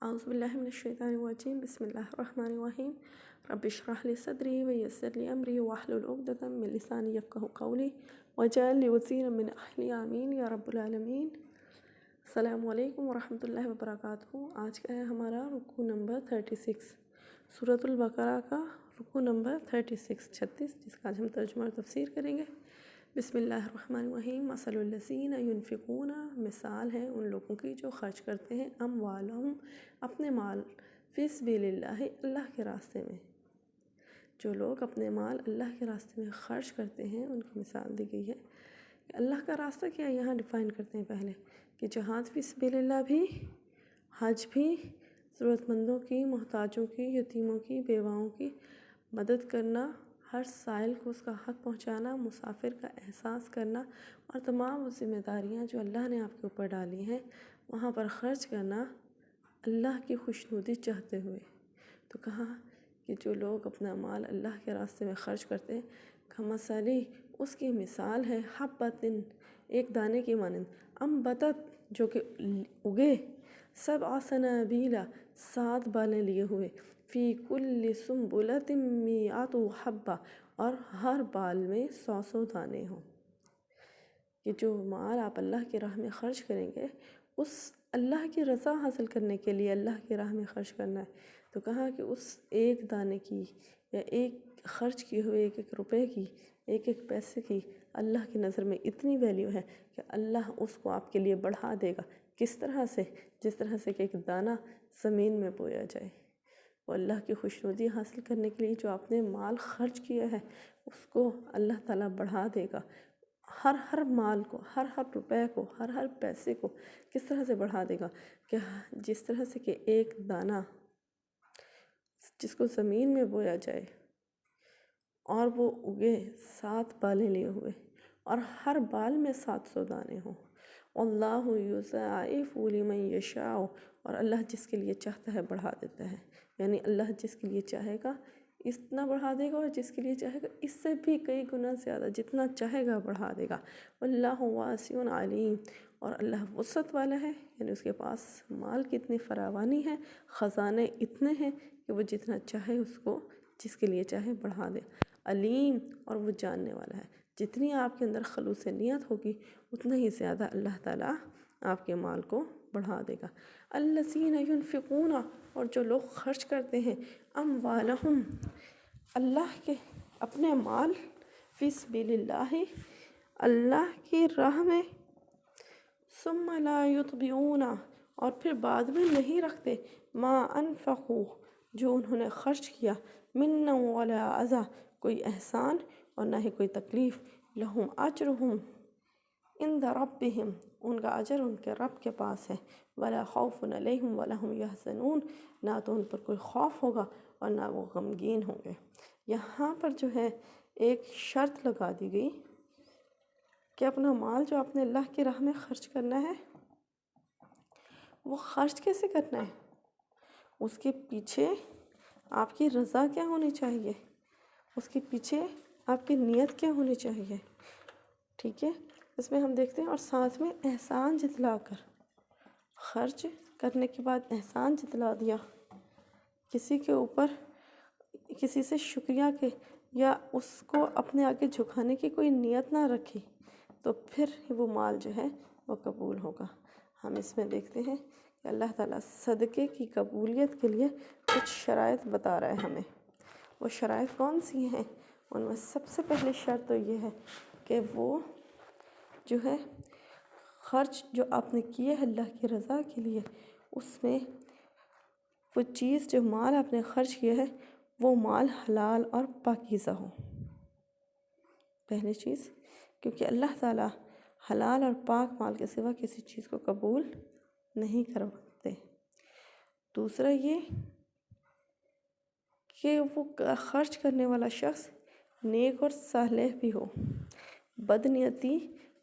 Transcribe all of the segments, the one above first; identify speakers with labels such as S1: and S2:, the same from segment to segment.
S1: اعوذ باللہ من الشیطان الرجیم بسم اللہ الرحمن الرحیم رب اشرح لی صدری ویسر لی امری واحلل عقدۃ من لسانی یفقہوا قولی واجعل لی وزیرا من اہلی آمین یا رب العالمین۔ السلام علیکم ورحمۃ اللہ وبرکاتہ۔ آج کا ہے ہمارا رکوع نمبر 36، سورۃ البقرہ کا رکوع نمبر 36، جس کا آج ہم ترجمہ اور تفسیر کریں گے۔ بسم اللہ الرحمن الرحیم۔ مثل الذین ینفقون، مثال ہے ان لوگوں کی جو خرچ کرتے ہیں اموالہم، اپنے مال، فی سبیل اللہ، اللہ کے راستے میں۔ جو لوگ اپنے مال اللہ کے راستے میں خرچ کرتے ہیں ان کی مثال دی گئی ہے۔ اللہ کا راستہ کیا ہے یہاں ڈیفائن کرتے ہیں پہلے، کہ جہاد فی سبیل اللہ بھی، حج بھی، ضرورت مندوں کی، محتاجوں کی، یتیموں کی، بیواؤں کی مدد کرنا، ہر سائل کو اس کا حق پہنچانا، مسافر کا احساس کرنا، اور تمام وہ ذمہ داریاں جو اللہ نے آپ کے اوپر ڈالی ہیں وہاں پر خرچ کرنا اللہ کی خوشنودی چاہتے ہوئے۔ تو کہا کہ جو لوگ اپنا مال اللہ کے راستے میں خرچ کرتے ہیں، کمثلی، اس کی مثال ہے حبۃ، ایک دانے کی مانند، انبتت، جو کہ اگے، سبع سنابیل، 7 بالیں لیے ہوئے، فی کل سنبلۃ مئۃ حبہ، اور ہر بال میں 100 دانے ہوں۔ کہ جو مال آپ اللہ کی راہ میں خرچ کریں گے، اس اللہ کی رضا حاصل کرنے کے لیے اللہ کی راہ میں خرچ کرنا ہے۔ تو کہا کہ اس ایک دانے کی یا ایک خرچ کیے ہوئے ایک روپے کی، ایک پیسے کی اللہ کی نظر میں اتنی ویلیو ہے کہ اللہ اس کو آپ کے لیے بڑھا دے گا۔ کس طرح سے؟ جس طرح سے کہ ایک دانہ زمین میں بویا جائے۔ وہ اللہ کی خوشنودی حاصل کرنے کے لیے جو آپ نے مال خرچ کیا ہے اس کو اللہ تعالیٰ بڑھا دے گا۔ ہر مال کو، ہر روپے کو، ہر پیسے کو کس طرح سے بڑھا دے گا کہ جس طرح سے کہ ایک دانہ جس کو زمین میں بویا جائے اور وہ اگے 7 بالیں لیے ہوئے، اور ہر بال میں 700 دانے ہوں۔ اللہ یضاعف لمن یشاء، اور اللہ جس کے لیے چاہتا ہے بڑھا دیتا ہے۔ یعنی اللہ جس کے لیے چاہے گا اتنا بڑھا دے گا، اور جس کے لیے چاہے گا اس سے بھی کئی گنا زیادہ، جتنا چاہے گا بڑھا دے گا۔ واللہ واسع علیم، اور اللہ وسعت والا ہے، یعنی اس کے پاس مال کی اتنی فراوانی ہے، خزانے اتنے ہیں کہ وہ جتنا چاہے اس کو جس کے لیے چاہے بڑھا دے۔ علیم، اور وہ جاننے والا ہے۔ جتنی آپ کے اندر خلوص نیت ہوگی اتنا ہی زیادہ اللہ تعالیٰ آپ کے مال کو بڑھا دے گا۔ الذین ینفقون، اور جو لوگ خرچ کرتے ہیں اموالہم، اللہ کے اپنے مال، فی سبیل اللہ، اللہ کی راہ میں، ثم لا یتبعون، اور پھر بعد میں نہیں رکھتے، ما انفقوا، جو انہوں نے خرچ کیا، منا ولا اذی، کوئی احسان اور نہ ہی کوئی تکلیف، لہم اجرہم عند ربہم، ان کا اجر ان کے رب کے پاس ہے، ولا خوف علیہم ولا هم یحزنون، نہ تو ان پر کوئی خوف ہوگا اور نہ وہ غمگین ہوں گے۔ یہاں پر جو ہے ایک شرط لگا دی گئی کہ اپنا مال جو آپ نے اللہ کی راہ میں خرچ کرنا ہے وہ خرچ کیسے کرنا ہے، اس کے پیچھے آپ کی رضا کیا ہونی چاہیے، اس کے پیچھے آپ کی نیت کیا ہونی چاہیے، ٹھیک ہے۔ اس میں ہم دیکھتے ہیں، اور ساتھ میں احسان جتلا کر، خرچ کرنے کے بعد احسان جتلا دیا، کسی کے اوپر کسی سے شکریہ کے یا اس کو اپنے آگے جھکانے کی کوئی نیت نہ رکھی، تو پھر وہ مال جو ہے وہ قبول ہوگا۔ ہم اس میں دیکھتے ہیں کہ اللہ تعالیٰ صدقے کی قبولیت کے لیے کچھ شرائط بتا رہا ہے ہمیں۔ وہ شرائط کون سی ہیں؟ ان میں سب سے پہلی شرط تو یہ ہے کہ وہ جو ہے خرچ جو آپ نے کیے ہے اللہ کی رضا کے لیے، اس میں وہ چیز، جو مال آپ نے خرچ کیا ہے وہ مال حلال اور پاکیزہ ہو۔ پہلی چیز، کیونکہ اللہ تعالیٰ حلال اور پاک مال کے سوا کسی چیز کو قبول نہیں کرتے۔ دوسرا یہ کہ وہ خرچ کرنے والا شخص نیک اور صالح بھی ہو، بدنیتی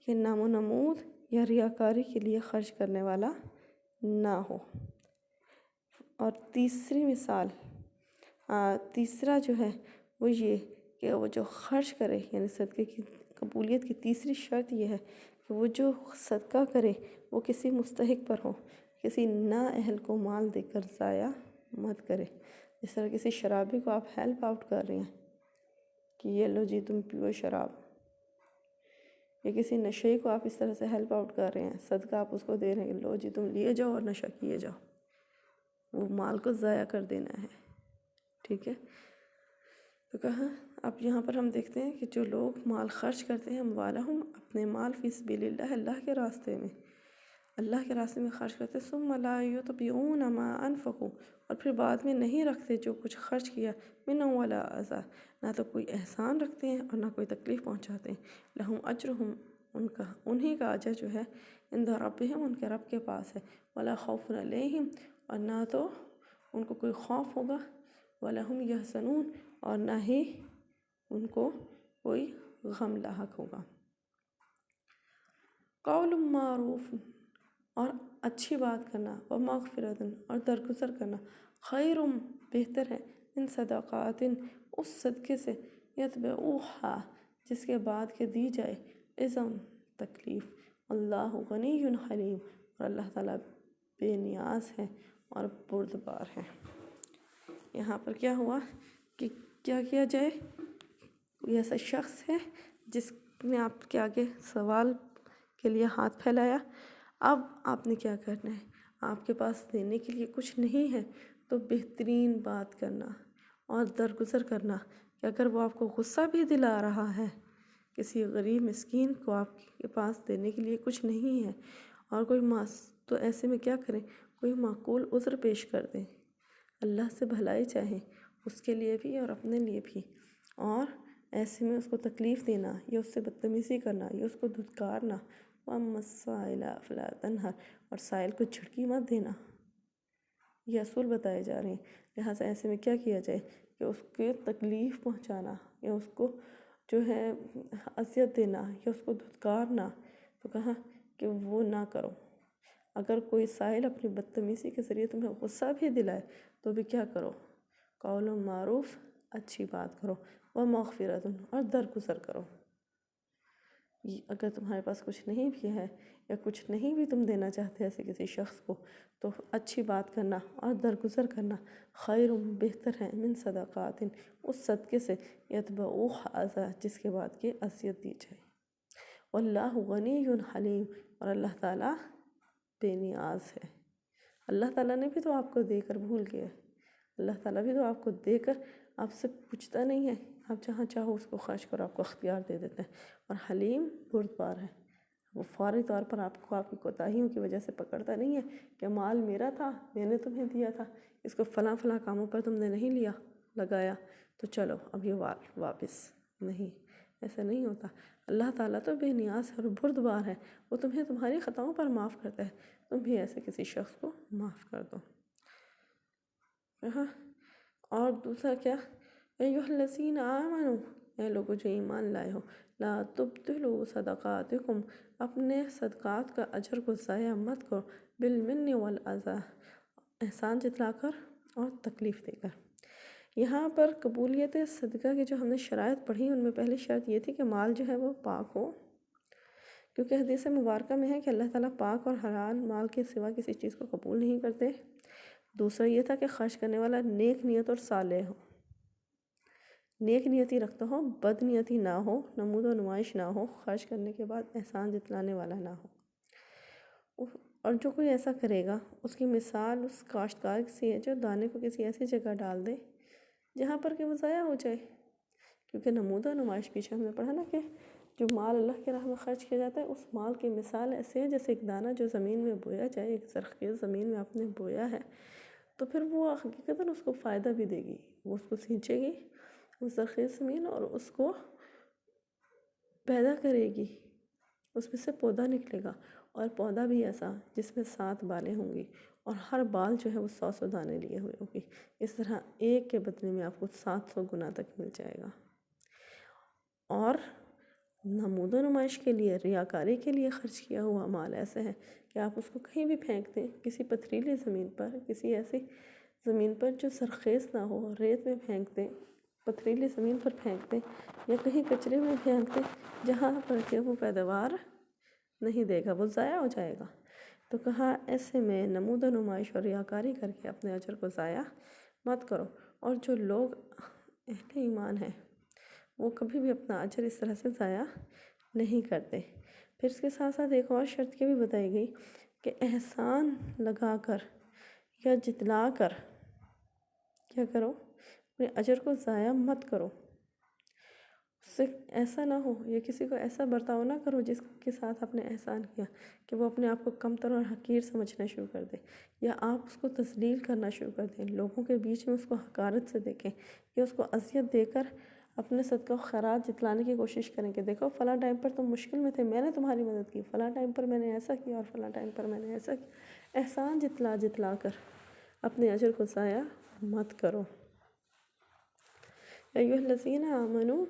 S1: یا نام و نمود یا ریاکاری کے لیے خرچ کرنے والا نہ ہو۔ اور تیسری مثال، تیسرا جو ہے وہ یہ کہ وہ جو خرچ کرے، یعنی صدقے کی قبولیت کی تیسری شرط یہ ہے کہ وہ جو صدقہ کرے وہ کسی مستحق پر ہو، کسی نااہل کو مال دے کر ضائع مت کرے۔ جس طرح کسی شرابی کو آپ ہیلپ آؤٹ کر رہے ہیں کہ یہ لو جی تم پیو شراب، یا کسی نشے کو آپ اس طرح سے ہیلپ آؤٹ کر رہے ہیں، صدقہ آپ اس کو دے رہے ہیں، لو جی تم لیے جاؤ اور نشہ کیے جاؤ، وہ مال کو ضائع کر دینا ہے، ٹھیک ہے۔ تو کہا اب یہاں پر ہم دیکھتے ہیں کہ جو لوگ مال خرچ کرتے ہیں اموالہم، اپنے مال فی سبیل اللہ، اللہ کے راستے میں، اللہ کے راستے میں خرچ کرتے، ثم لا یتبعون ما انفقوا، اور پھر بعد میں نہیں رکھتے جو کچھ خرچ کیا، منّا ولا اذی، نہ تو کوئی احسان رکھتے ہیں اور نہ کوئی تکلیف پہنچاتے ہیں، لہم اجرہم، انہی کا اجر جو ہے عند ربہم، ان کے رب کے پاس ہے، ولا خوف علیہم، اور نہ تو ان کو کوئی خوف ہوگا، ولا ہم یحزنون، اور نہ ہی ان کو کوئی غم لاحق ہوگا۔ قول معروف، اور اچھی بات کرنا، ومغفرۃ، اور درگزر کرنا، خیر، بہتر ہے، من صدقات، اس صدقے سے، یتبعوہا، جس کے بعد کہ دی جائے، اذن، تکلیف، اللہ غنی حلیم، اور اللہ تعالیٰ بے نیاز ہے اور بردبار ہے۔ یہاں پر کیا ہوا کہ کیا کیا جائے؟ کوئی ایسا شخص ہے جس نے آپ کے آگے سوال کے لیے ہاتھ پھیلایا، اب آپ نے کیا کرنا ہے؟ آپ کے پاس دینے کے لیے کچھ نہیں ہے تو بہترین بات کرنا اور درگزر کرنا کہ اگر وہ آپ کو غصہ بھی دلا رہا ہے، کسی غریب مسکین کو آپ کے پاس دینے کے لیے کچھ نہیں ہے اور کوئی تو ایسے میں کیا کریں؟ کوئی معقول عذر پیش کر دیں، اللہ سے بھلائی چاہیں، اس کے لیے بھی اور اپنے لیے بھی، اور ایسے میں اس کو تکلیف دینا یا اس سے بدتمیزی کرنا یا اس کو دھتکارنا، وَأَمَّا السَّائِلَ فَلَا تَنْهَرْ، اور سائل کو جھٹکی مت دینا، یہ اصول بتائے جا رہے ہیں۔ لہٰذا ایسے میں کیا کیا جائے کہ اس کو تکلیف پہنچانا یا اس کو جو ہے اذیت دینا یا اس کو دھتکارنا، تو کہا کہ وہ نہ کرو۔ اگر کوئی سائل اپنی بدتمیزی کے ذریعے تمہیں غصہ بھی دلائے تو بھی کیا کرو؟ قول معروف، اچھی بات کرو، ومغفرۃ، اور درگزر کرو۔ اگر تمہارے پاس کچھ نہیں بھی ہے یا کچھ نہیں بھی تم دینا چاہتے ایسے کسی شخص کو، تو اچھی بات کرنا اور درگزر کرنا خیر، بہتر ہے، من صدقات، اس صدقے سے، یتبعوہ اذی، جس کے بعد کہ اذیت دی جائے، واللہ غنی حلیم، اور اللہ تعالیٰ بے نیاز ہے۔ اللہ تعالیٰ نے بھی تو آپ کو دے کر بھول گیا ہے، اللہ تعالیٰ بھی تو آپ کو دے کر آپ سے پوچھتا نہیں ہے، آپ جہاں چاہو اس کو خرچ کرو، آپ کو اختیار دے دیتے ہیں، اور حلیم، بردبار ہے، وہ فوری طور پر آپ کو آپ کی کوتاہیوں کی وجہ سے پکڑتا نہیں ہے کہ مال میرا تھا، میں نے تمہیں دیا تھا، اس کو فلاں فلاں کاموں پر تم نے نہیں لگایا، تو چلو اب یہ واپس نہیں، ایسا نہیں ہوتا۔ اللہ تعالیٰ تو بے نیاز ہے اور بردبار ہے، وہ تمہیں تمہاری خطاؤں پر معاف کرتا ہے، تم بھی ایسے کسی شخص کو معاف کر دو۔ اور دوسرا کیا؟ ایھا الذین آمنوا، اے لوگو جو ایمان لائے ہو، لا تبطلوا صدقاتکم، اپنے صدقات کا اجر کو ضائع مت کرو، بالمن والاذی، احسان جتلا کر اور تکلیف دے کر۔ یہاں پر قبولیت صدقہ کی جو ہم نے شرائط پڑھی، ان میں پہلی شرط یہ تھی کہ مال جو ہے وہ پاک ہو، کیونکہ حدیث مبارکہ میں ہے کہ اللہ تعالیٰ پاک اور حلال مال کے سوا کسی چیز کو قبول نہیں کرتے۔ دوسرا یہ تھا کہ خرچ کرنے والا نیک نیت اور صالح ہو، نیک نیتی رکھتا ہو، بد نیتی نہ ہو، نمود و نمائش نہ ہو، خرچ کرنے کے بعد احسان جتلانے والا نہ ہو۔ اور جو کوئی ایسا کرے گا، اس کی مثال اس کاشتکار سے ہے جو دانے کو کسی ایسی جگہ ڈال دے جہاں پر کہ وہ ضائع ہو جائے، کیونکہ نمود و نمائش پیچھے ہم نے پڑھا نا کہ جو مال اللہ کی راہ میں خرچ کیا جاتا ہے، اس مال کی مثال ایسے ہے جیسے ایک دانہ جو زمین میں بویا جائے، ایک زرخیز زمین میں آپ نے بویا ہے، تو پھر وہ حقیقتاً اس کو فائدہ بھی دے گی، وہ اس کو سینچے گی اس زرخیز زمین اور اس کو پیدا کرے گی، اس میں سے پودا نکلے گا، اور پودا بھی ایسا جس میں 7 بالیں ہوں گی، اور ہر بال جو ہے وہ 100 دانے لیے ہوئے ہوگی، اس طرح ایک کے بدلے میں آپ کو 700 گنا تک مل جائے گا۔ اور نمود و نمائش کے لیے، ریاکاری کے لیے خرچ کیا ہوا مال ایسا ہے کہ آپ اس کو کہیں بھی پھینک دیں، کسی پتھریلی زمین پر، کسی ایسی زمین پر جو زرخیز نہ ہو، ریت میں پھینک دیں، پتھریلی زمین پر پھینک دیں، یا کہیں کچرے میں پھینک دیں جہاں پر کہ وہ پیداوار نہیں دے گا، وہ ضائع ہو جائے گا۔ تو کہا ایسے میں نمود و نمائش اور ریاکاری کر کے اپنے اجر کو ضائع مت کرو۔ اور جو لوگ اہل ایمان ہیں وہ کبھی بھی اپنا اجر اس طرح سے ضائع نہیں کرتے۔ پھر اس کے ساتھ ساتھ ایک اور شرط یہ بھی بتائی گئی کہ احسان لگا کر یا جتلا کر کیا کرو، اپنے اجر کو ضائع مت کرو۔ اس سے ایسا نہ ہو یا کسی کو ایسا برتاؤ نہ کرو جس کے ساتھ آپ نے احسان کیا کہ وہ اپنے آپ کو کمتر اور حقیر سمجھنا شروع کر دے، یا آپ اس کو تذلیل کرنا شروع کر دیں، لوگوں کے بیچ میں اس کو حقارت سے دیکھیں، یا اس کو اذیت دے کر اپنے صدقہ و خیرات جتلانے کی کوشش کریں کہ دیکھو فلاں ٹائم پر تم مشکل میں تھے، میں نے تمہاری مدد کی، فلاں ٹائم پر میں نے ایسا کیا اور فلاں ٹائم پر میں نے ایسا کیا۔ احسان جتلا کر اپنے اجر کو ضائع مت کرو۔ یا ایھا الذین آمنوا،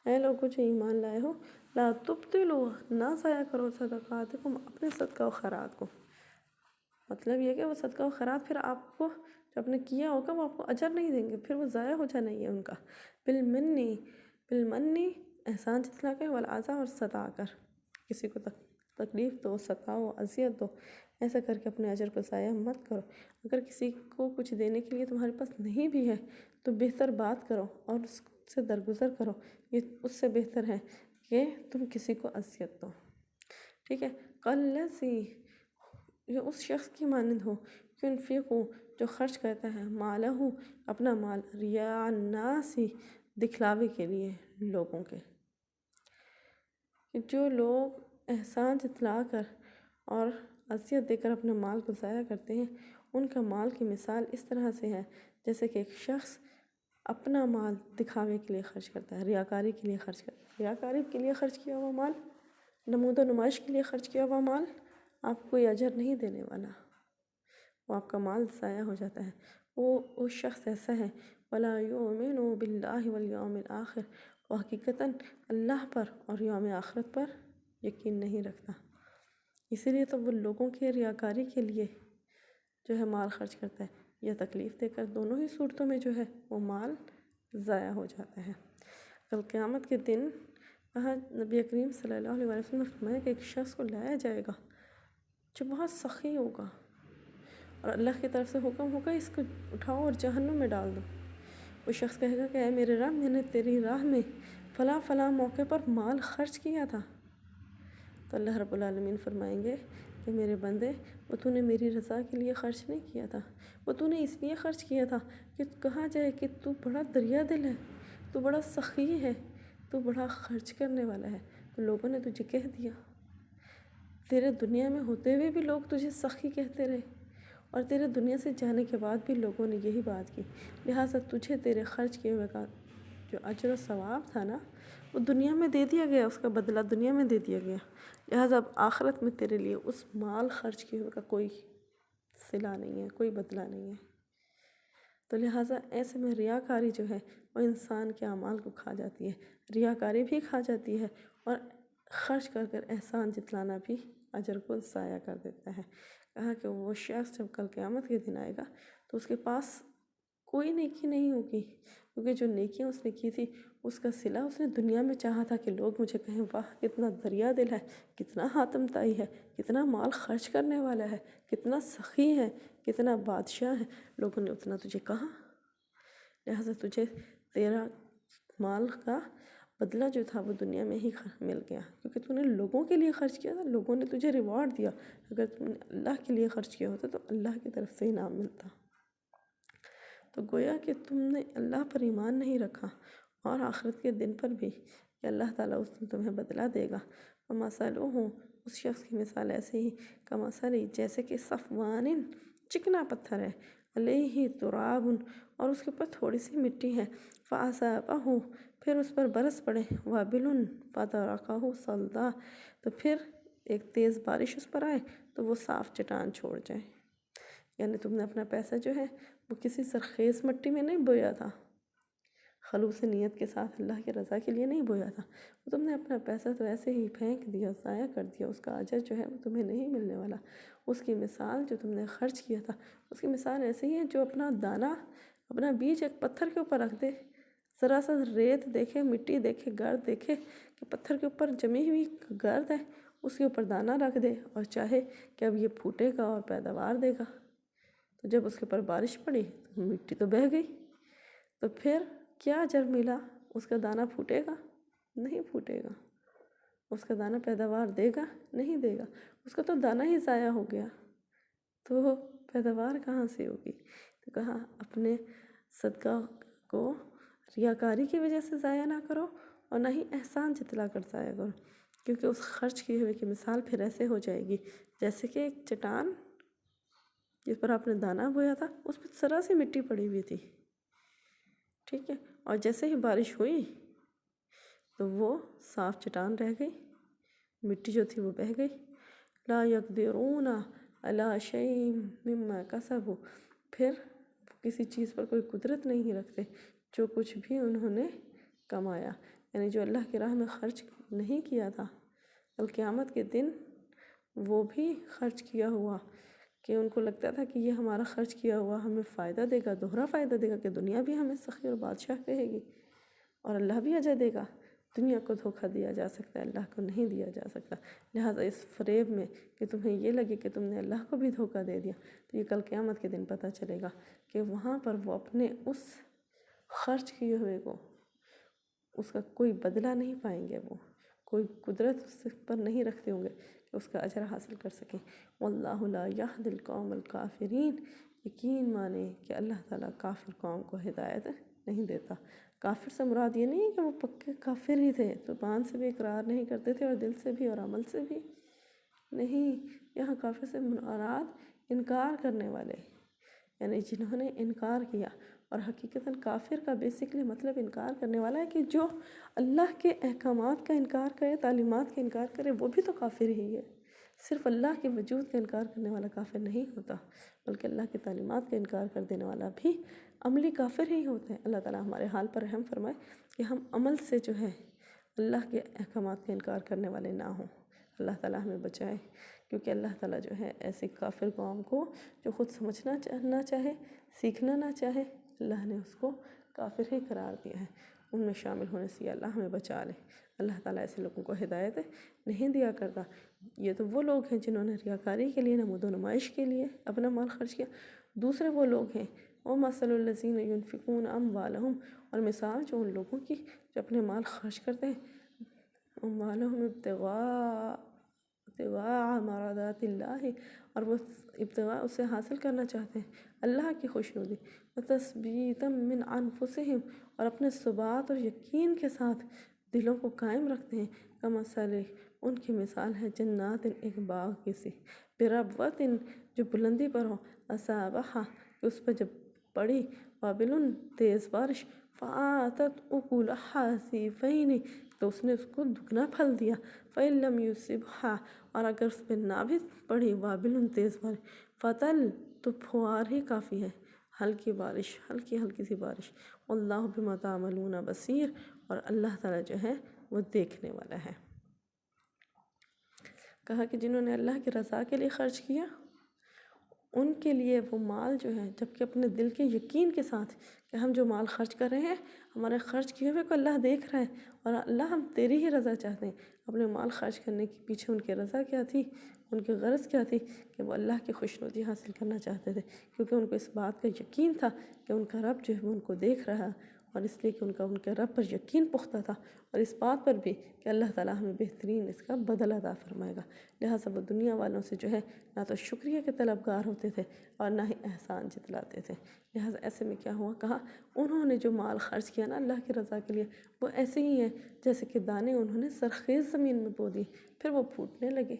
S1: اے لوگو جو ایمان لائے ہو، لا تبطلوا، نہ ضائع کرو صدقاتکم، اپنے صدقہ و خیرات کو۔ مطلب یہ کہ وہ صدقہ و خیرات پھر آپ کو جو آپ نے کیا ہوگا وہ آپ کو اجر نہیں دیں گے، پھر وہ ضائع ہو جانا ہی ہے ان کا۔ بالمنی احسان جتلا کر، والاذی، اور ستا کر، کسی کو تکلیف دو، ستاؤ، اذیت دو، ایسا کر کے اپنے اجر کو ضائع مت کرو۔ اگر کسی کو کچھ دینے کے لیے تمہارے پاس نہیں بھی ہے تو بہتر بات کرو اور اس سے درگزر کرو، یہ اس سے بہتر ہے کہ تم کسی کو اذیت دو۔ ٹھیک ہے، کالذی، یہ اس شخص کی مانند ہو ينفق، جو خرچ کرتا ہے، مالہ، اپنا مال، ریا الناس، دکھلاوے کے لیے لوگوں کے۔ کہ جو لوگ احسان جتلا کر اور اذیت دے کر اپنے مال کو ضائع کرتے ہیں، ان کا مال کی مثال اس طرح سے ہے جیسے کہ ایک شخص اپنا مال دکھاوے کے لیے خرچ کرتا ہے، ریاکاری کے لیے خرچ کرتا ہے۔ ریاکاری کے لیے خرچ کیا ہوا مال، نمود و نمائش کے لیے خرچ کیا ہوا مال آپ کو کوئی اجر نہیں دینے والا، وہ آپ کا مال ضائع ہو جاتا ہے۔ وہ شخص ایسا ہے وَلَا يُؤْمِنُ بِاللَّهِ وَالْيَوْمِ الْآخِرِ، وہ حقیقتاً اللہ پر اور یوم آخرت پر یقین نہیں رکھتا۔ اسی لیے تو وہ لوگوں کے ریاکاری کے لیے جو ہے مال خرچ کرتا ہے، یا تکلیف دے کر، دونوں ہی صورتوں میں جو ہے وہ مال ضائع ہو جاتا ہے۔ کل قیامت کے دن کہا، نبی کریم صلی اللہ علیہ وسلم نے فرمایا کہ ایک شخص کو لایا جائے گا جو بہت سخی ہوگا، اور اللہ کی طرف سے حکم ہوگا اس کو اٹھاؤ اور جہنم میں ڈال دو۔ وہ شخص کہے گا کہ اے میرے رب، میں نے تیری راہ میں فلاں فلاں موقع پر مال خرچ کیا تھا۔ تو اللہ رب العالمین فرمائیں گے کہ میرے بندے، وہ تو نے میری رضا کے لیے خرچ نہیں کیا تھا، وہ تو نے اس لیے خرچ کیا تھا کہ کہا جائے کہ تو بڑا دریا دل ہے، تو بڑا سخی ہے، تو بڑا خرچ کرنے والا ہے، تو لوگوں نے تجھے کہہ دیا۔ تیرے دنیا میں ہوتے ہوئے بھی لوگ تجھے سخی کہتے رہے، اور تیرے دنیا سے جانے کے بعد بھی لوگوں نے یہی بات کی، لہٰذا تجھے تیرے خرچ کیے ہوئے کا جو اجر و ثواب تھا نا، وہ دنیا میں دے دیا گیا، اس کا بدلہ دنیا میں دے دیا گیا، لہٰذا اب آخرت میں تیرے لیے اس مال خرچ کیے ہوئے کا کوئی صلہ نہیں ہے، کوئی بدلہ نہیں ہے۔ تو لہٰذا ایسے میں ریاکاری جو ہے وہ انسان کے اعمال کو کھا جاتی ہے، ریاکاری بھی کھا جاتی ہے، اور خرچ کر کر احسان جتلانا بھی اجر کو ضائع کر دیتا ہے۔ کہا کہ وہ شخص جب کل قیامت کے دن آئے گا تو اس کے پاس کوئی نیکی نہیں ہوگی، کیونکہ جو نیکیاں اس نے کی تھی اس کا صلہ اس نے دنیا میں چاہا تھا کہ لوگ مجھے کہیں واہ کتنا دریا دل ہے، کتنا حاتم طائی ہے، کتنا مال خرچ کرنے والا ہے، کتنا سخی ہے، کتنا بادشاہ ہے، لوگوں نے اتنا تجھے کہا، لہٰذا تجھے تیرا مال کا بدلہ جو تھا وہ دنیا میں ہی مل گیا، کیونکہ تو نے لوگوں کے لیے خرچ کیا تھا، لوگوں نے تجھے ریوارڈ دیا۔ اگر تم نے اللہ کے لیے خرچ کیا ہوتا تو اللہ کی طرف سے انعام ملتا۔ تو گویا کہ تم نے اللہ پر ایمان نہیں رکھا، اور آخرت کے دن پر بھی کہ اللہ تعالیٰ اس دن تمہیں بدلہ دے گا۔ وَمَثَلُهُ، اس شخص کی مثال ایسے ہی کَمَثَلِ، جیسے کہ صفوان، چکنا پتھر ہے، علیہ تراب، اور اس کے اوپر تھوڑی سی مٹی ہے، فَأَصَابَهُ، پھر اس پر برس پڑے، وَابِلٌ فَتَرَكَهُ صَلْدًا، تو پھر ایک تیز بارش اس پر آئے تو وہ صاف چٹان چھوڑ جائے۔ یعنی تم نے اپنا پیسہ جو ہے وہ کسی سرخیز مٹی میں نہیں بویا تھا، خلوص نیت کے ساتھ اللہ کی رضا کے لیے نہیں بویا تھا، وہ تم نے اپنا پیسہ تو ایسے ہی پھینک دیا، ضائع کر دیا، اس کا اجر جو ہے وہ تمہیں نہیں ملنے والا۔ اس کی مثال جو تم نے خرچ کیا تھا، اس کی مثال ایسے ہی ہے جو اپنا دانہ، اپنا بیج ایک پتھر کے اوپر رکھ دے، ذرا سا ریت دیکھے، مٹی دیکھے، گرد دیکھے کہ پتھر کے اوپر جمی ہوئی گرد ہے، اس کے اوپر دانہ رکھ دے اور چاہے کہ اب یہ پھوٹے گا اور پیداوار دے گا، تو جب اس کے اوپر بارش پڑی تو مٹی تو بہہ گئی، تو پھر کیا اجر ملا؟ اس کا دانہ پھوٹے گا؟ نہیں پھوٹے گا۔ اس کا دانہ پیداوار دے گا؟ نہیں دے گا۔ اس کا تو دانہ ہی ضائع ہو گیا، تو پیداوار کہاں سے ہوگی؟ تو کہا اپنے صدقہ کو ریاکاری کی وجہ سے ضائع نہ کرو اور نہ ہی احسان جتلا کر ضائع کرو، کیونکہ اس خرچ کیے ہوئے کی مثال پھر ایسے ہو جائے گی جیسے کہ ایک چٹان جس پر آپ نے دانہ بویا تھا، اس پہ ذرا سی مٹی پڑی ہوئی تھی، ٹھیک ہے، اور جیسے ہی بارش ہوئی تو وہ صاف چٹان رہ گئی، مٹی جو تھی وہ بہہ گئی۔ لا یقدرون علی شیء مما کسبوا، پھر کسی چیز پر کوئی قدرت نہیں رکھتے جو کچھ بھی انہوں نے کمایا، یعنی جو اللہ کی راہ میں خرچ نہیں کیا تھا، کل قیامت کے دن وہ بھی خرچ کیا ہوا کہ ان کو لگتا تھا کہ یہ ہمارا خرچ کیا ہوا ہمیں فائدہ دے گا، دوہرا فائدہ دے گا، کہ دنیا بھی ہمیں سخی اور بادشاہ کہے گی اور اللہ بھی اجر دے گا۔ دنیا کو دھوکہ دیا جا سکتا ہے، اللہ کو نہیں دیا جا سکتا، لہٰذا اس فریب میں کہ تمہیں یہ لگے کہ تم نے اللہ کو بھی دھوکہ دے دیا، تو یہ کل قیامت کے دن پتہ چلے گا کہ وہاں پر وہ اپنے اس خرچ کیے ہوئے کو اس کا کوئی بدلہ نہیں پائیں گے، وہ کوئی قدرت اس پر نہیں رکھتے ہوں گے کہ اس کا اجر حاصل کر سکیں۔ واللہ لا یہدی القوم الکافرین، یقین مانے کہ اللہ تعالیٰ کافر قوم کو ہدایت نہیں دیتا۔ کافر سے مراد یہ نہیں ہے کہ وہ پکے کافر ہی تھے، زبان سے بھی اقرار نہیں کرتے تھے اور دل سے بھی اور عمل سے بھی نہیں، یہاں کافر سے مراد انکار کرنے والے، یعنی جنہوں نے انکار کیا، اور حقیقتاً کافر کا بیسکلی مطلب انکار کرنے والا ہے کہ جو اللہ کے احکامات کا انکار کرے، تعلیمات کا انکار کرے، وہ بھی تو کافر ہی ہے۔ صرف اللہ کے وجود کا انکار کرنے والا کافر نہیں ہوتا، بلکہ اللہ کی تعلیمات کا انکار کر دینے والا بھی عملی کافر ہی ہوتا ہے۔ اللہ تعالیٰ ہمارے حال پر رحم فرمائے کہ ہم عمل سے جو ہے اللہ کے احکامات کا انکار کرنے والے نہ ہوں۔ اللہ تعالیٰ ہمیں بچائے، کیونکہ اللہ تعالیٰ جو ہے ایسی کافر قوم کو جو خود سمجھنا نہ چاہے، سیکھنا نہ چاہے، اللہ نے اس کو کافر ہی قرار دیا ہے، ان میں شامل ہونے سے اللہ ہمیں بچا لے۔ اللہ تعالیٰ ایسے لوگوں کو ہدایت نہیں دیا کرتا۔ یہ تو وہ لوگ ہیں جنہوں نے ریاکاری کے لیے، نمود و نمائش کے لیے اپنا مال خرچ کیا۔ دوسرے وہ لوگ ہیں وَمَثَلُ الَّذِينَ يُنْفِقُونَ أَمْوَالَهُمْ، اور مثال جو ان لوگوں کی جو اپنے مال خرچ کرتے ہیں، أَمْوَالَهُمْ ابتغاء مرضات اللہ، اور وہ ابتغاء اسے حاصل کرنا چاہتے ہیں اللہ کی خوشنودی، وَتَثْبِيتًا مِّنْ أَنفُسِهِمْ، اور اپنے ثبات اور یقین کے ساتھ دلوں کو قائم رکھتے ہیں، کَمَثَلِ، ان کی مثال ہے جنات، ایک باغ کی سی، بِرَبْوَةٍ، جو بلندی پر ہو، أَصَابَهَا، اس پر جب پڑی، وابل، تیز بارش، فَآتَتْ أُكُلَهَا ضِعْفَيْنِ، تو اس نے اس کو دگنا پھل دیا، فَإِن لَّمْ يُصِبْهَا، اور اگر اس پہ نہ بھی پڑی وابل، تیز بارش، فَطَلْ، تو پھوار ہی کافی ہے، ہلکی بارش، ہلکی ہلکی سی بارش، واللہ بما تعملون بصیر، اور اللہ تعالیٰ جو ہے وہ دیکھنے والا ہے۔ کہا کہ جنہوں نے اللہ کی رضا کے لیے خرچ کیا، ان کے لیے وہ مال جو ہے، جبکہ اپنے دل کے یقین کے ساتھ کہ ہم جو مال خرچ کر رہے ہیں، ہمارے خرچ کیے ہوئے کو اللہ دیکھ رہا ہے، اور اللہ ہم تیری ہی رضا چاہتے ہیں۔ اپنے مال خرچ کرنے کے پیچھے ان کی رضا کیا تھی، ان کی غرض کیا تھی، کہ وہ اللہ کی خوشنودی حاصل کرنا چاہتے تھے، کیونکہ ان کو اس بات کا یقین تھا کہ ان کا رب جو ہے وہ ان کو دیکھ رہا، اور اس لیے کہ ان کے رب پر یقین پختہ تھا، اور اس بات پر بھی کہ اللہ تعالیٰ ہمیں بہترین اس کا بدلہ عطا فرمائے گا، لہٰذا وہ دنیا والوں سے جو ہے نہ تو شکریہ کے طلبگار ہوتے تھے اور نہ ہی احسان جتلاتے تھے۔ لہٰذا ایسے میں کیا ہوا، کہا انہوں نے جو مال خرچ کیا نا اللہ کی رضا کے لیے، وہ ایسے ہی ہیں جیسے کہ دانے انہوں نے سرخیز زمین میں بو دی، پھر وہ پھوٹنے لگے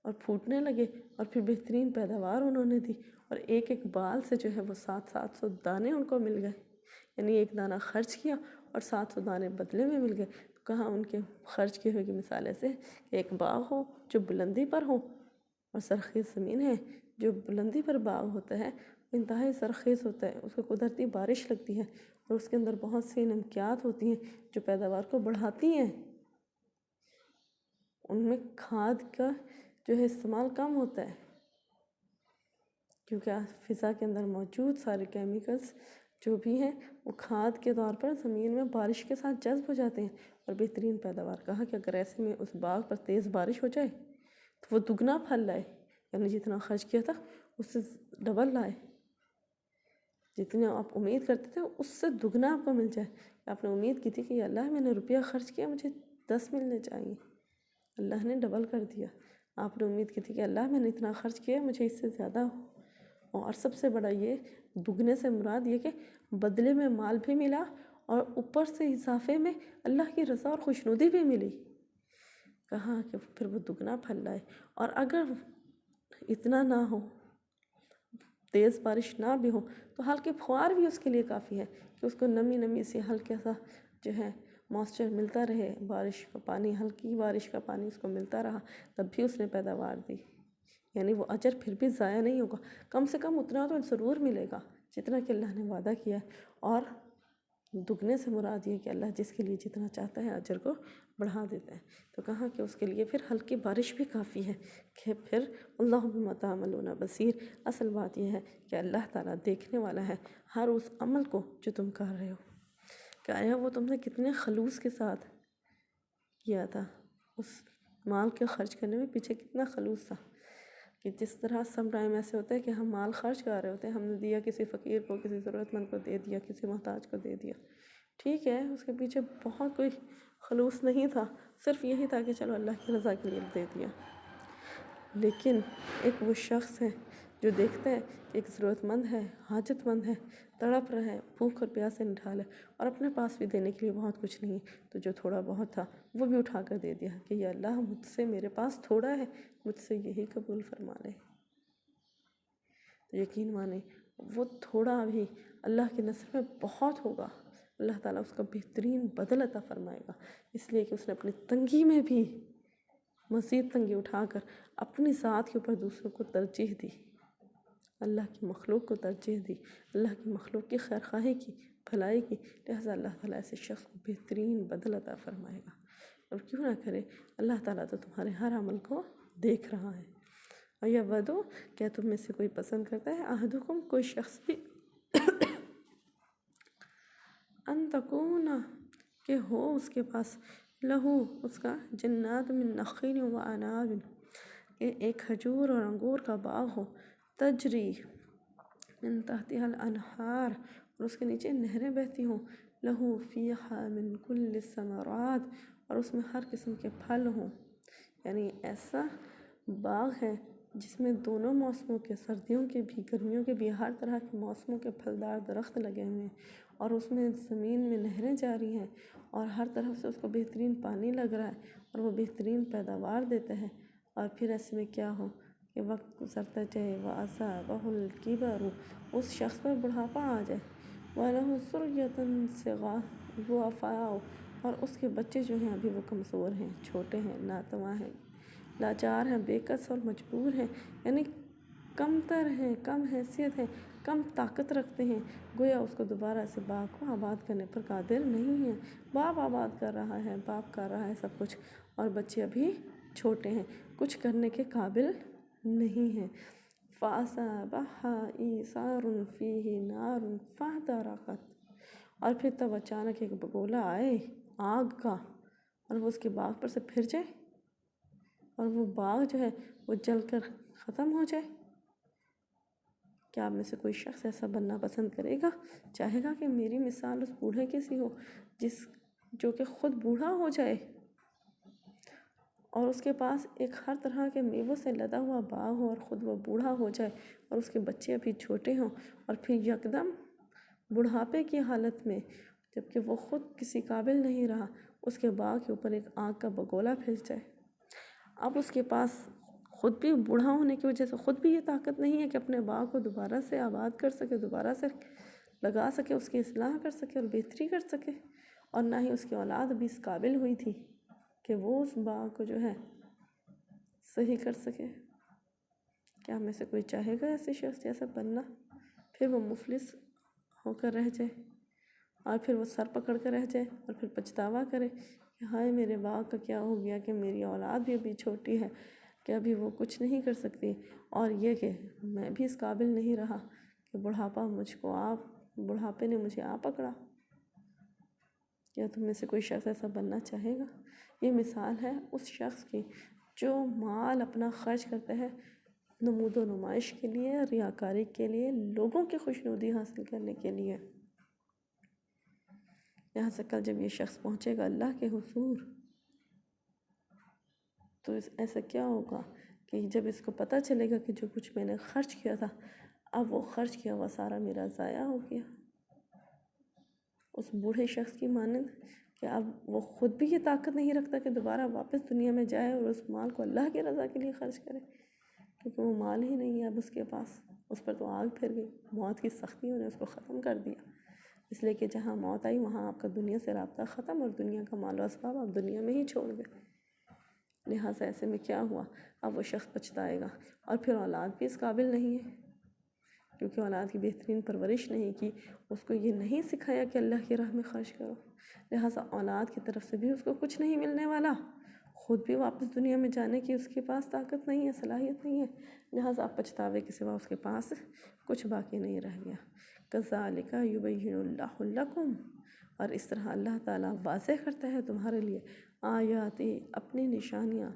S1: اور پھر بہترین پیداوار انہوں نے دی، اور ایک ایک بال سے جو ہے وہ 700 دانے ان کو مل گئے، یعنی ایک دانہ خرچ کیا اور 700 دانے بدلے میں مل گئے۔ تو کہاں ان کے خرچ کیے ہوئے کی مثال ایسے کہ ایک باغ ہو جو بلندی پر ہو، اور سرخیز زمین ہے، جو بلندی پر باغ ہوتا ہے انتہائی سرخیز ہوتا ہے، اس کو قدرتی بارش لگتی ہے، اور اس کے اندر بہت سی نمکیات ہوتی ہیں جو پیداوار کو بڑھاتی ہیں، ان میں کھاد کا جو ہے استعمال کم ہوتا ہے، کیونکہ فضا کے اندر موجود سارے کیمیکلز جو بھی ہیں وہ کھاد کے طور پر زمین میں بارش کے ساتھ جذب ہو جاتے ہیں، اور بہترین پیداوار۔ کہا کہ اگر ایسے میں اس باغ پر تیز بارش ہو جائے تو وہ دگنا پھل لائے، یعنی جتنا خرچ کیا تھا اس سے ڈبل لائے، جتنا آپ امید کرتے تھے اس سے دگنا آپ کو مل جائے۔ آپ نے امید کی تھی کہ یا اللہ میں نے روپیہ خرچ کیا، مجھے 10 ملنے چاہیے، اللہ نے ڈبل کر دیا۔ آپ نے امید کی تھی کہ اللہ میں نے اتنا خرچ کیا، مجھے اس سے زیادہ ہو۔ اور سب سے بڑا یہ دگنے سے مراد یہ کہ بدلے میں مال بھی ملا اور اوپر سے اضافے میں اللہ کی رضا اور خوشنودی بھی ملی۔ کہا کہ پھر وہ دگنا پھل لائے۔ اور اگر اتنا نہ ہو، تیز بارش نہ بھی ہو، تو ہلکی پھوار بھی اس کے لیے کافی ہے کہ اس کو نمی نمی سے ہلکا سا جو ہے موئسچر ملتا رہے، بارش کا پانی، ہلکی بارش کا پانی اس کو ملتا رہا، تب بھی اس نے پیداوار دی۔ یعنی وہ اجر پھر بھی ضائع نہیں ہوگا، کم سے کم اتنا تو ضرور ملے گا جتنا کہ اللہ نے وعدہ کیا ہے۔ اور دگنے سے مراد یہ کہ اللہ جس کے لیے جتنا چاہتا ہے اجر کو بڑھا دیتا ہے۔ تو کہا کہ اس کے لیے پھر ہلکی بارش بھی کافی ہے کہ پھر اللہ بما تعملون بصیر۔ اصل بات یہ ہے کہ اللہ تعالیٰ دیکھنے والا ہے ہر اس عمل کو جو تم کر رہے ہو، کہ آیا وہ تم نے کتنے خلوص کے ساتھ کیا تھا، اس مال کے خرچ کرنے میں پیچھے کتنا خلوص تھا۔ کہ جس طرح سم ٹائم ایسے ہوتا ہے کہ ہم مال خرچ کر رہے ہوتے ہیں، ہم نے دیا کسی فقیر کو، کسی ضرورت مند کو دے دیا، کسی محتاج کو دے دیا، ٹھیک ہے اس کے پیچھے بہت کوئی خلوص نہیں تھا، صرف یہی تھا کہ چلو اللہ کی رضا کے لیے دے دیا۔ لیکن ایک وہ شخص ہے جو دیکھتا ہے کہ ایک ضرورت مند ہے، حاجت مند ہے، تڑپ رہا ہے، بھوک اور پیاس سے نڈھال ہے، اور اپنے پاس بھی دینے کے لیے بہت کچھ نہیں، تو جو تھوڑا بہت تھا وہ بھی اٹھا کر دے دیا کہ یا اللہ مجھ سے، میرے پاس تھوڑا ہے، مجھ سے یہی قبول فرما لے۔ تو یقین مانیں وہ تھوڑا بھی اللہ کی نظر میں بہت ہوگا، اللہ تعالیٰ اس کا بہترین بدل عطا فرمائے گا، اس لیے کہ اس نے اپنی تنگی میں بھی مزید تنگی اٹھا کر اپنی ذات کے اوپر دوسروں کو ترجیح دی، اللہ کی مخلوق کو ترجیح دی، اللہ کی مخلوق کی خیرخواہی کی، بھلائی کی، لہٰذا اللہ تعالیٰ ایسے شخص کو بہترین بدل عطا فرمائے گا۔ اور کیوں نہ کرے، اللہ تعالیٰ تو تمہارے ہر عمل کو دیکھ رہا ہے۔ اَیَوَدُ، کیا تم میں سے کوئی پسند کرتا ہے، احدکم، کوئی شخص بھی، ان تکون، کہ ہو اس کے پاس، لہو، اس کا، جنات من نخیل و اعناب، کہ ایک کھجور اور انگور کا باغ ہو، تجری من تحتها الانہار، اور اس کے نیچے نہریں بہتی ہوں، لہو فیہا من کل الثمرات، اور اس میں ہر قسم کے پھل ہوں۔ یعنی ایسا باغ ہے جس میں دونوں موسموں کے، سردیوں کے بھی گرمیوں کے بھی، ہر طرح کے موسموں کے پھلدار درخت لگے ہوئے ہیں، اور اس میں زمین میں نہریں جاری ہیں، اور ہر طرف سے اس کو بہترین پانی لگ رہا ہے، اور وہ بہترین پیداوار دیتا ہے۔ اور پھر ایسے میں کیا ہو کہ وقت گزرتا جائے، وَأَصَابَهُ الْكِبَرُ، اس شخص پر بڑھاپا آ جائے، وَلَهُ ذُرِّيَّةٌ ضِعَافٌ، اور اس کے بچے جو ہیں ابھی وہ کمزور ہیں، چھوٹے ہیں، ناتواں ہیں، لاچار ہیں، بے کس اور مجبور ہیں، یعنی کمتر ہیں، کم حیثیت ہیں، کم طاقت رکھتے ہیں، گویا اس کو دوبارہ سے باغ کو آباد کرنے پر قادر نہیں ہیں۔ باپ آباد کر رہا ہے، باپ کر رہا ہے سب کچھ، اور بچے ابھی چھوٹے ہیں، کچھ کرنے کے قابل نہیں ہیں۔ فَأَصَابَهَا إِعْصَارٌ فِيهِ نَارٌ فَاحْتَرَقَتْ، اور پھر تب اچانک ایک بگولا آئے آگ کا، اور وہ اس کے باغ پر سے پھر جائے، اور وہ باغ جو ہے وہ جل کر ختم ہو جائے۔ کیا آپ میں سے کوئی شخص ایسا بننا پسند کرے گا، چاہے گا کہ میری مثال اس بوڑھے کی سی ہو جو کہ خود بوڑھا ہو جائے، اور اس کے پاس ایک ہر طرح کے میووں سے لدا ہوا باغ ہو، اور خود وہ بوڑھا ہو جائے، اور اس کے بچے ابھی چھوٹے ہوں، اور پھر یکدم بڑھاپے کی حالت میں جبکہ وہ خود کسی قابل نہیں رہا، اس کے باغ کے اوپر ایک آگ کا بگولا پھر جائے۔ اب اس کے پاس خود بھی بوڑھا ہونے کی وجہ سے خود بھی یہ طاقت نہیں ہے کہ اپنے باغ کو دوبارہ سے آباد کر سکے، دوبارہ سے لگا سکے، اس کی اصلاح کر سکے اور بہتری کر سکے، اور نہ ہی اس کی اولاد بھی اس قابل ہوئی تھی کہ وہ اس باغ کو جو ہے صحیح کر سکے۔ کیا میں سے کوئی چاہے گا ایسے شخص جیسا بننا؟ پھر وہ مفلس ہو کر رہ جائے، اور پھر وہ سر پکڑ کر رہ جائے، اور پھر پچھتاوا کرے کہ ہائے میرے باغ کا کیا ہو گیا، کہ میری اولاد بھی ابھی چھوٹی ہے، کہ ابھی وہ کچھ نہیں کر سکتی، اور یہ کہ میں بھی اس قابل نہیں رہا کہ بڑھاپے نے مجھے آ پکڑا۔ کیا تم میں سے کوئی شخص ایسا بننا چاہے گا؟ یہ مثال ہے اس شخص کی جو مال اپنا خرچ کرتا ہے نمود و نمائش کے لیے، ریاکاری کے لیے، لوگوں کی خوشنودی حاصل کرنے کے لیے۔ یہاں سے کل جب یہ شخص پہنچے گا اللہ کے حضور تو ایسا کیا ہوگا کہ جب اس کو پتہ چلے گا کہ جو کچھ میں نے خرچ کیا تھا اب وہ خرچ کیا ہوا سارا میرا ضائع ہو گیا۔ اس بوڑھے شخص کی مانند کہ اب وہ خود بھی یہ طاقت نہیں رکھتا کہ دوبارہ واپس دنیا میں جائے اور اس مال کو اللہ کی رضا کے لیے خرچ کرے، کیونکہ وہ مال ہی نہیں ہے اب اس کے پاس۔ اس پر تو آگ پھر گئی، موت کی سختیوں نے اس کو ختم کر دیا، اس لیے کہ جہاں موت آئی وہاں آپ کا دنیا سے رابطہ ختم اور دنیا کا مال و اسباب آپ دنیا میں ہی چھوڑ گئے۔ لہٰذا ایسے میں کیا ہوا؟ اب وہ شخص پچھتائے گا، اور پھر اولاد بھی اس قابل نہیں ہے کیونکہ اولاد کی بہترین پرورش نہیں کی، اس کو یہ نہیں سکھایا کہ اللہ کی راہ میں خرچ کرو، لہٰذا اولاد کی طرف سے بھی اس کو کچھ نہیں ملنے والا، خود بھی واپس دنیا میں جانے کی اس کے پاس طاقت نہیں ہے، صلاحیت نہیں ہے، لہٰذا پچھتاوے کے سوا اس کے پاس کچھ باقی نہیں رہ گیا۔ کذالک یبین اللہ لکم، اور اس طرح اللہ تعالیٰ واضح کرتا ہے تمہارے لیے آیاتی، اپنی نشانیاں،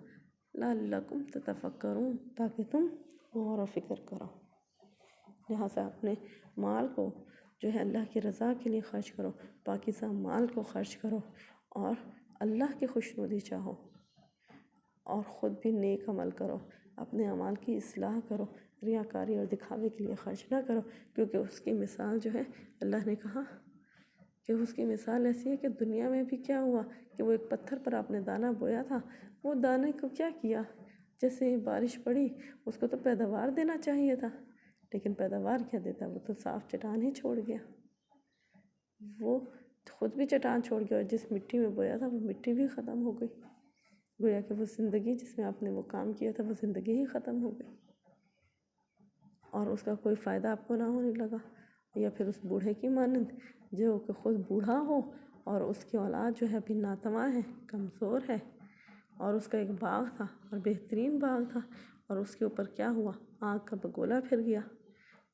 S1: لعلکم تتفکرون، تاکہ تم غور و فکر کرو۔ لہٰذا اپنے مال کو جو ہے اللہ کی رضا کے لیے خرچ کرو، پاکیزہ مال کو خرچ کرو اور اللہ کی خوشنودی چاہو، اور خود بھی نیک عمل کرو، اپنے اعمال کی اصلاح کرو، ریاکاری اور دکھاوے کے لیے خرچ نہ کرو، کیونکہ اس کی مثال جو ہے اللہ نے کہا کہ اس کی مثال ایسی ہے کہ دنیا میں بھی کیا ہوا کہ وہ ایک پتھر پر آپ نے دانہ بویا تھا، وہ دانے کو کیا کیا، جیسے بارش پڑی اس کو تو پیداوار دینا چاہیے تھا، لیکن پیداوار کیا دیتا، وہ تو صاف چٹان ہی چھوڑ گیا، وہ خود بھی چٹان چھوڑ گیا، اور جس مٹی میں بویا تھا وہ مٹی بھی ختم ہو گئی، گویا کہ وہ زندگی جس میں آپ نے وہ کام کیا تھا وہ زندگی ہی ختم ہو گئی، اور اس کا کوئی فائدہ آپ کو نہ ہونے لگا۔ یا پھر اس بوڑھے کی مانند جو کہ خود بوڑھا ہو اور اس کی اولاد جو ہے ابھی ناتواں ہے، کمزور ہے، اور اس کا ایک باغ تھا اور بہترین باغ تھا، اور اس کے اوپر کیا ہوا، آگ کا بگولا پھر گیا،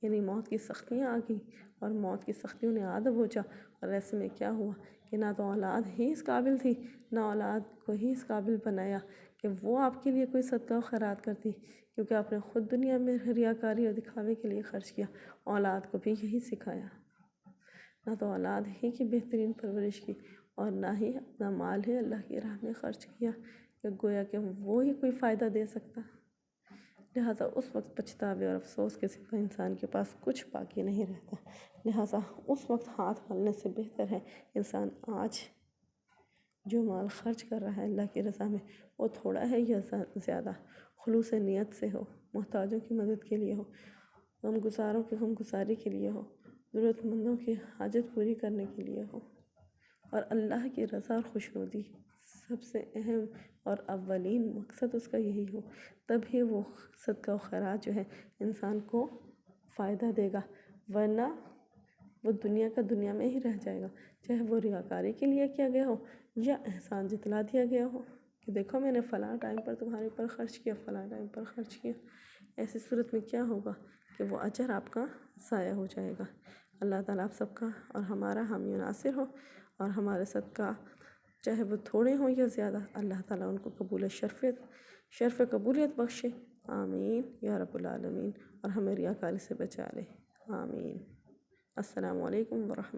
S1: یعنی موت کی سختیاں آ گئی، اور موت کی سختیوں نے آدھا بوجھا، اور ایسے میں کیا ہوا کہ نہ تو اولاد ہی اس قابل تھی، نہ اولاد کو ہی اس قابل بنایا کہ وہ آپ کے لیے کوئی صدقہ و خیرات کرتی، کیونکہ آپ نے خود دنیا میں ریاکاری اور دکھاوے کے لیے خرچ کیا، اولاد کو بھی یہی سکھایا، نہ تو اولاد ہی کی بہترین پرورش کی اور نہ ہی اپنا مال ہی اللہ کی راہ میں خرچ کیا کہ گویا کہ وہ ہی کوئی فائدہ دے سکتا۔ لہٰذا اس وقت پچھتاوے اور افسوس کے سوا انسان کے پاس کچھ باقی نہیں رہتا، لہٰذا اس وقت ہاتھ ملنے سے بہتر ہے انسان آج جو مال خرچ کر رہا ہے اللہ کی رضا میں وہ تھوڑا ہے یا زیادہ، خلوص نیت سے ہو، محتاجوں کی مدد کے لیے ہو، غمگساروں کی غمگساری کے لیے ہو، ضرورت مندوں کی حاجت پوری کرنے کے لیے ہو، اور اللہ کی رضا اور خوشنودی سب سے اہم اور اولین مقصد اس کا یہی ہو، تب ہی وہ صدقہ و خیرات جو ہے انسان کو فائدہ دے گا، ورنہ وہ دنیا کا دنیا میں ہی رہ جائے گا، چاہے وہ ریاکاری کے لیے کیا گیا ہو یا احسان جتلا دیا گیا ہو کہ دیکھو میں نے فلاں ٹائم پر تمہارے اوپر خرچ کیا، فلاں ٹائم پر خرچ کیا، ایسی صورت میں کیا ہوگا کہ وہ اجر آپ کا ضائع ہو جائے گا۔ اللہ تعالیٰ آپ سب کا اور ہمارا حامی و ناصر ہو، اور ہمارے صدقہ چاہے وہ تھوڑے ہوں یا زیادہ اللہ تعالیٰ ان کو شرف قبولیت بخشے، آمین یا رب العالمین، اور ہمیں ریاکاری سے بچا لے، آمین۔ السلام علیکم ورحمۃ اللہ۔